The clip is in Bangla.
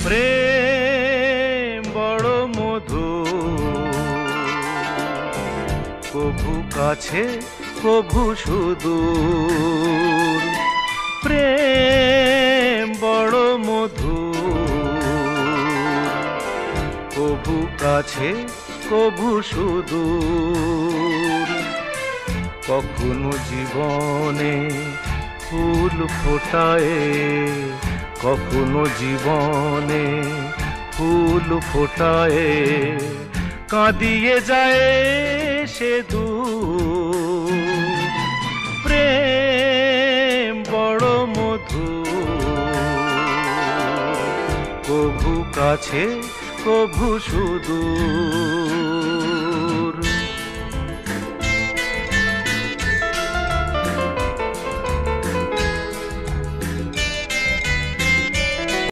প্রেম বড় মধু, কভু কাছে কভু সুদূর। প্রেম বড় মধু, কভু কাছে কভু সুদূর। কখনো জীবনে ফুল ফোটায়, কখনো জীবনে ফুল ফোটায়, কাঁদিয়ে যায় সে দূর। প্রেম বড় মধু, কভু কাছে কভু সুদূর।